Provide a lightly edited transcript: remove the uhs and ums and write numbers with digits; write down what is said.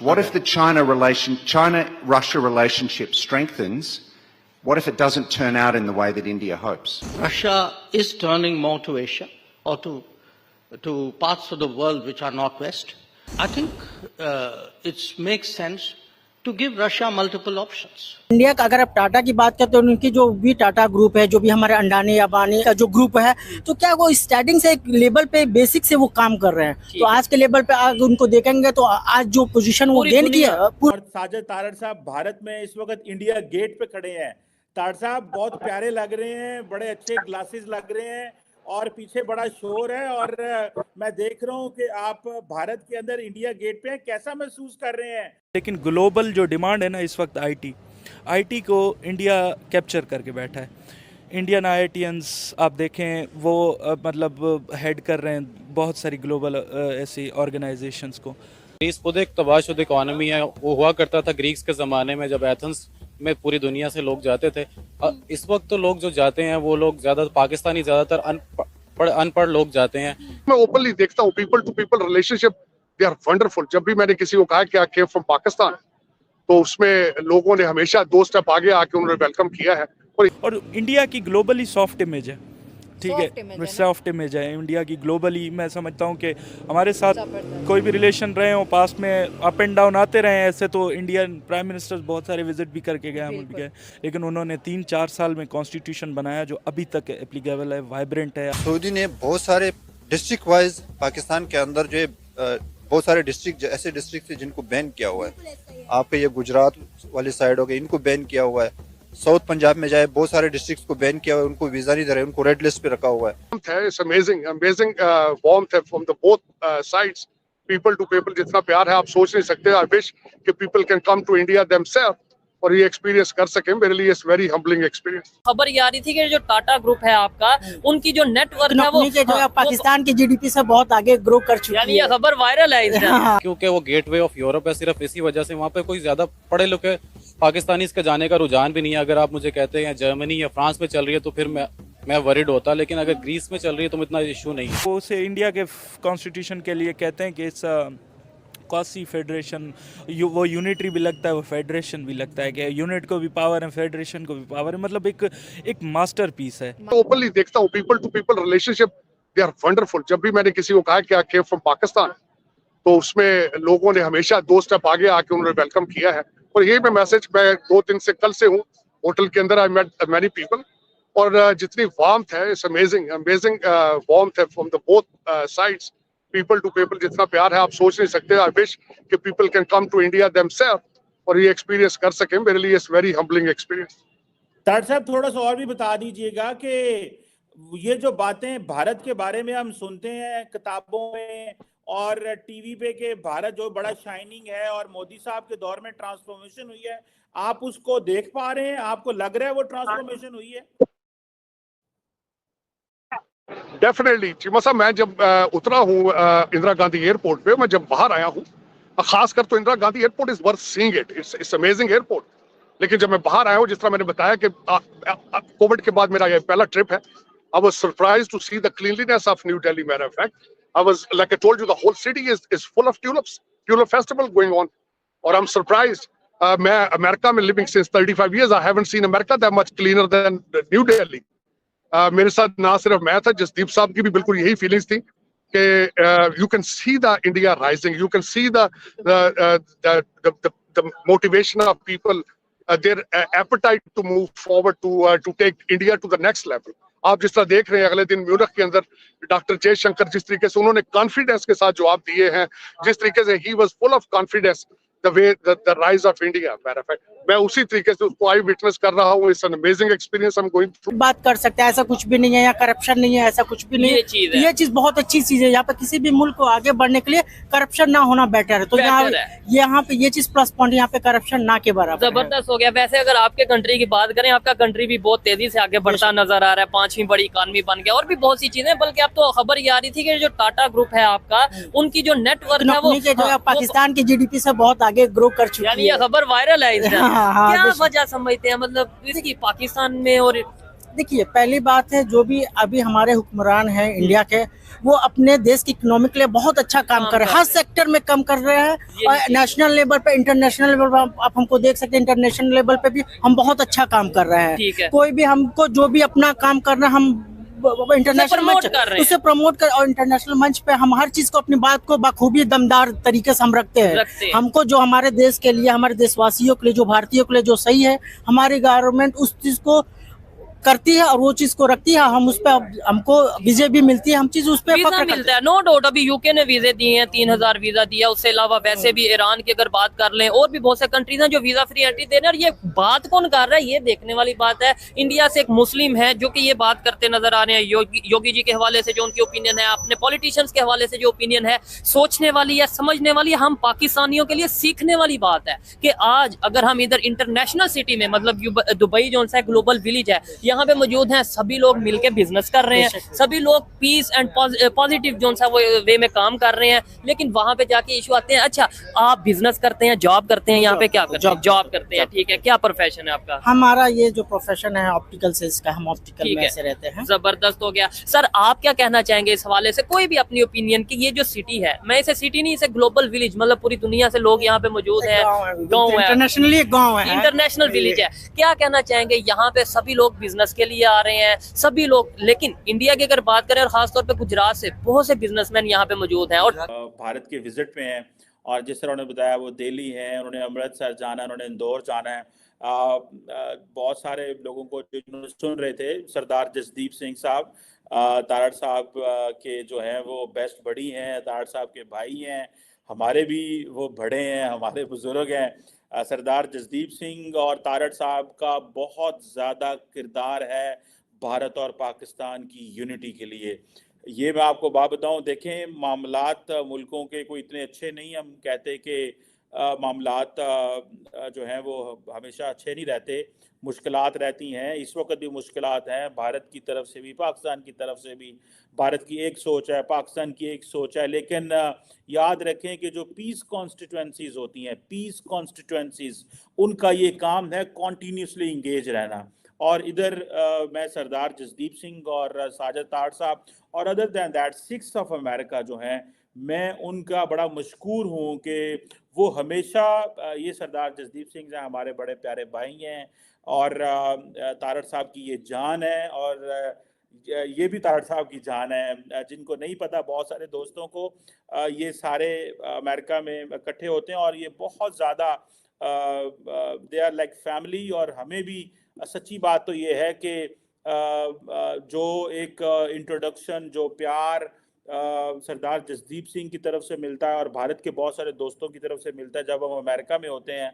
What if the China-Russia relationship strengthens? What if it doesn't turn out in the way that India hopes? Russia is turning more to Asia or to parts of the world which are not West. I think it makes sense to give Russia multiple options. India का अगर आप टाटा की बात करते हैं, उनकी जो भी टाटा ग्रुप है, जो भी हमारे अंडानी अबानी का जो ग्रुप है, तो क्या वो स्टार्टिंग से एक लेवल पे बेसिक से वो काम कर रहे हैं, तो आज के लेवल पे आज उनको देखेंगे तो आज जो पोजीशन वो गेन किया। और साजिद तारड़ साहब भारत में इस वक्त इंडिया गेट पे खड़े हैं। तारड़ साहब बहुत प्यारे लग रहे हैं, बड़े अच्छे ग्लासेस लग रहे हैं और पीछे बड़ा शोर है और मैं देख रहा हूँ कि आप भारत के अंदर इंडिया गेट पे हैं, कैसा महसूस कर रहे हैं? लेकिन ग्लोबल जो डिमांड है ना इस वक्त आईटी को इंडिया कैप्चर करके बैठा है। इंडियन आईआईटियंस आप देखें वो मतलब हेड कर रहे हैं बहुत सारी ग्लोबल ऐसी ऑर्गेनाइजेशंस को। ग्रीस खुद एक तबाहशुदा इकोनॉमी है, वो हुआ करता था ग्रीक्स के ज़माने में जब एथेंस में पूरी दुनिया से लोग जाते थे। इस वक्त तो लोग जो जाते हैं वो लोग ज़्यादा पाकिस्तानी ज़्यादातर अनपढ़ लोग जाते हैं। मैं ओपनली देखता हूँ people to people relationship they are wonderful. जब भी मैंने किसी को कहा कि आई केम फ्रॉम पाकिस्तान तो उसमें लोगों ने हमेशा 2 स्टेप आगे आके उन्होंने वेलकम किया है। और इंडिया की ग्लोबली सॉफ्ट इमेज है, ठीक है, सॉफ्ट इमेज है इंडिया की ग्लोबली। मैं समझता हूँ कि हमारे साथ कोई भी रिलेशन रहे हो पास में अप एंड डाउन आते रहे हैं, ऐसे तो इंडियन प्राइम मिनिस्टर बहुत सारे विजिट भी करके गए मुल्क के, लेकिन उन्होंने 3-4 साल में कॉन्स्टिट्यूशन बनाया जो अभी तक एप्लीकेबल है, वाइब्रेंट है। सऊदी ने बहुत सारे डिस्ट्रिक्ट वाइज पाकिस्तान के अंदर जो बहुत सारे डिस्ट्रिक्ट ऐसे डिस्ट्रिक्ट थे जिनको बैन किया हुआ है। आपके ये गुजरात वाली साइड हो गए, इनको बैन किया हुआ है। साउथ पंजाब में जाए बहुत सारे डिस्ट्रिक्ट्स को बैन किया हुआ है, उनको वीजा नहीं दे रहे, उनको रेड लिस्ट पे रखा हुआ है। इट्स अमेजिंग वार्मथ है from the both sides. People to people जितना प्यार है आप सोच नहीं सकते। आई विश कि people can come to India themselves और ये एक्सपीरियंस कर सके। मेरे लिए इट्स वेरी हम्बलिंग एक्सपीरियंस। खबर ये आ रही थी कि जो टाटा ग्रुप है आपका, उनकी जो नेटवर्क है वो जो है पाकिस्तान की जीडीपी से बहुत आगे ग्रो कर चुकी है। यानी ये खबर वायरल है इसमें। क्योंकि वो गेटवे ऑफ यूरोप है, सिर्फ इसी वजह से वहाँ पे कोई ज्यादा पढ़े लिखे पाकिस्तानी इसके जाने का रुझान भी नहीं है। अगर आप मुझे कहते हैं जर्मनी या फ्रांस में चल रही है तो फिर मैं वरिड होता, लेकिन अगर ग्रीस में चल रही है तो इतना इशू नहीं है। वो उसे इंडिया के कॉन्स्टिट्यूशन के लिए कहते हैं कि इट्स क्वासी फेडरेशन, वो यूनिटरी भी लगता है, वो फेडरेशन भी लगता है कि यूनिट को भी पावर है, फेडरेशन को भी पावर है, मतलब एक मास्टरपीस है। ओपनली देखता हूँ people to people relationship they are wonderful. जब भी मैंने किसी को कहा कि आई केम फ्रॉम पाकिस्तान तो उसमें लोगों ने हमेशा 2 स्टेप आगे आके उन्होंने वेलकम किया है। और यही मैं मैसेज मैं 2-3 से कल से हूँ होटल के अंदर। आई मेट मैनी पीपल और जितनी वार्मथ है इट्स अमेजिंग वार्मथ है from the both sides. People to people जितना प्यार है आप सोच नहीं सकते। आई विश कि people can come to India themselves और ये एक्सपीरियंस कर सके। मेरे लिए it's very humbling experience. Tarar साहब थोड़ा सा और भी बता दीजिएगा कि ये जो बातें भारत के बारे में हम सुनते हैं किताबों में और टीवी पे के भारत जो बड़ा शाइनिंग है और मोदी साहब के दौर में ट्रांसफॉर्मेशन हुई है, आप उसको देख पा रहे हैं? आपको लग रहा है वो ट्रांसफॉर्मेशन हुई है? डेफिनेटली चीमा साहब, मैं जब उतरा हूँ इंदिरा गांधी एयरपोर्ट पे, मैं जब बाहर आया हूँ, खासकर तो Indira Gandhi airport is worth seeing it. It's amazing airport. लेकिन जब मैं बाहर आया हूँ, जिस तरह मैंने बताया कि कोविड के बाद मेरा ये पहला ट्रिप है, I was surprised to see the cleanliness of New Delhi. Matter of fact, I was, like I told you, the whole city is full of tulips, tulip festival going on. Or I'm surprised. मैं America में living since 35 years, I haven't seen America that much cleaner than New Delhi. मेरे साथ ना सिर्फ मैं था, जसदीप साहब की भी बिल्कुल यही फीलिंग्स थी कि you can see the India rising, you can see the motivation of people, their appetite to move forward to take India to the next level. आप जिस तरह देख रहे हैं अगले दिन म्यूनिख के अंदर डॉक्टर जयशंकर जिस तरीके से उन्होंने कॉन्फिडेंस के साथ जवाब दिए हैं, जिस तरीके से he was full of confidence the way the rise of India. Matter of fact, मैं उसी तरीके से उसको आई विटनेस कर रहा हूँ। It's an amazing experience I am going through. बात कर सकते हैं, ऐसा कुछ भी नहीं है, या करप्शन नहीं है, ऐसा कुछ भी नहीं है। ये चीज बहुत अच्छी चीज है। यहाँ पे किसी भी मुल्क को आगे बढ़ने के लिए करप्शन ना होना बेटर है। तो यहाँ पे ये चीज प्लस पॉइंट, यहाँ पे करप्शन ना के बराबर जबरदस्त हो गया। वैसे अगर आपके कंट्री की बात करें, आपका कंट्री भी बहुत तेजी से आगे बढ़ता नजर आ रहा है, 5वीं बड़ी इकॉनमी बन गया और भी बहुत सी चीजें। बल्कि अब तो खबर ये आ रही थी कि जो टाटा ग्रुप है आपका, उनकी जो नेटवर्क है वो जो है पाकिस्तान की जीडीपी से बहुत आगे ग्रो कर चुकी है। यानी ये खबर वायरल है इसमें। क्या वजह समझते हैं, मतलब इसकी पाकिस्तान में और देखिए, पहली बात है, जो भी अभी हमारे हुक्मरान हैं इंडिया के, वो अपने देश की इकोनॉमी के लिए बहुत अच्छा काम कर रहे हैं, हर सेक्टर में काम कर रहे हैं। और नेशनल लेवल पे, इंटरनेशनल लेवल पे आप हमको देख सकते हैं, इंटरनेशनल लेवल पे भी हम बहुत अच्छा काम कर रहे ठीक है। हैं। कोई भी हमको जो भी अपना काम करना, हम इंटरनेशनल promote मंच कर रहे हैं। उसे प्रमोट कर, और इंटरनेशनल मंच पे हम हर चीज को, अपनी बात को बखूबी दमदार तरीके से हम रखते हैं। हमको जो हमारे देश के लिए, हमारे देशवासियों के लिए, जो भारतीयों के लिए जो सही है, हमारी गवर्नमेंट उस चीज को करती है और वो चीज को रखती है। हम उस पर, हमको विजय भी मिलती है, हम चीज उस पर वीजा मिलता है, नो डाउट। अभी यूके ने वीजे दिए हैं, 3000 वीजा दिया। उससे अलावा वैसे भी ईरान की अगर बात कर लें, और भी बहुत से कंट्रीज हैं जो वीजा फ्री एंट्री दे रहे हैं। और ये बात कौन कर रहा है, ये देखने वाली बात है। इंडिया से एक मुस्लिम है जो कि ये बात करते नजर आ रहे हैं, योगी जी के हवाले से जो उनकी ओपिनियन है, अपने पॉलिटिशियंस के हवाले से जो ओपिनियन है, सोचने वाली है, समझने वाली है। हम पाकिस्तानियों के लिए सीखने वाली बात है कि आज अगर हम इधर इंटरनेशनल सिटी में, मतलब दुबई जो है ग्लोबल विलेज है, यहाँ पे मौजूद हैं, सभी लोग मिलके बिजनेस कर रहे हैं, सभी लोग पीस एंड पॉजिटिव जो सा वो वे में काम कर रहे हैं। लेकिन वहां पे जाके इशू आते हैं, अच्छा आप बिजनेस करते हैं, जॉब करते हैं, यहाँ पे क्या करते हैं? जॉब करते हैं, ठीक है। क्या प्रोफेशन है आपका? हमारा ये जो प्रोफेशन है ऑप्टिकल सेल्स का, हम ऑप्टिकल में से रहते हैं। जबरदस्त हो गया। सर आप क्या कहना चाहेंगे इस हवाले से, कोई भी अपनी ओपिनियन की? ये जो सिटी है, मैं इसे सिटी नहीं, इसे ग्लोबल विलेज, मतलब पूरी दुनिया से लोग यहाँ पे मौजूद है, गाँव है, इंटरनेशनली गाँव है, इंटरनेशनल विलेज है। क्या कहना चाहेंगे, यहाँ पे सभी लोग बिजनेस के लिए आ रहे हैं, सभी लोग। लेकिन इंडिया की अगर बात करें, और खासतौर पे गुजरात से बहुत से बिजनेसमैन यहाँ पे मौजूद हैं और भारत के विजिट में हैं। और जिस तरह उन्होंने बताया, वो दिल्ली है, उन्होंने अमृतसर जाना है, उन्होंने इंदौर जाना है। बहुत सारे लोगों को जो सुन रहे थे, सरदार जसदीप सिंह साहब, तारड़ साहब के जो हैं वो बेस्ट बड़ी हैं, तारड़ साहब के भाई हैं, हमारे भी वो बड़े हैं, हमारे बुजुर्ग हैं। सरदार जसदीप सिंह और तारड़ साहब का बहुत ज़्यादा किरदार है भारत और पाकिस्तान की यूनिटी के लिए। ये मैं आपको बात बताऊं, देखें, मामलात मुल्कों के कोई इतने अच्छे नहीं, हम कहते कि मामलात जो हैं वो हमेशा अच्छे नहीं रहते, मुश्किलात रहती हैं। इस वक्त भी मुश्किलात हैं, भारत की तरफ से भी, पाकिस्तान की तरफ से भी। भारत की एक सोच है, पाकिस्तान की एक सोच है, लेकिन याद रखें कि जो पीस कॉन्स्टिट्यूंसीज होती हैं, पीस कॉन्स्टिट्यूंसीज, उनका ये काम है कॉन्टीन्यूसली इंगेज रहना। और इधर मैं सरदार जसदीप सिंह और साजिद तारड़ साहब और other than that 6 of America जो हैं, मैं उनका बड़ा मशकूर हूँ कि वो हमेशा, ये सरदार जसदीप सिंह हैं, हमारे बड़े प्यारे भाई हैं, और तारड़ साहब की ये जान है, और ये भी तारड़ साहब की जान है। जिनको नहीं पता, बहुत सारे दोस्तों को, ये सारे अमेरिका में इकट्ठे होते हैं और ये बहुत ज़्यादा दे आर लाइक फैमिली। और हमें भी सच्ची बात तो ये है कि जो एक इंट्रोडक्शन, जो प्यार सरदार जसदीप सिंह की तरफ से मिलता है और भारत के बहुत सारे दोस्तों की तरफ से मिलता है जब हम अमेरिका में होते हैं,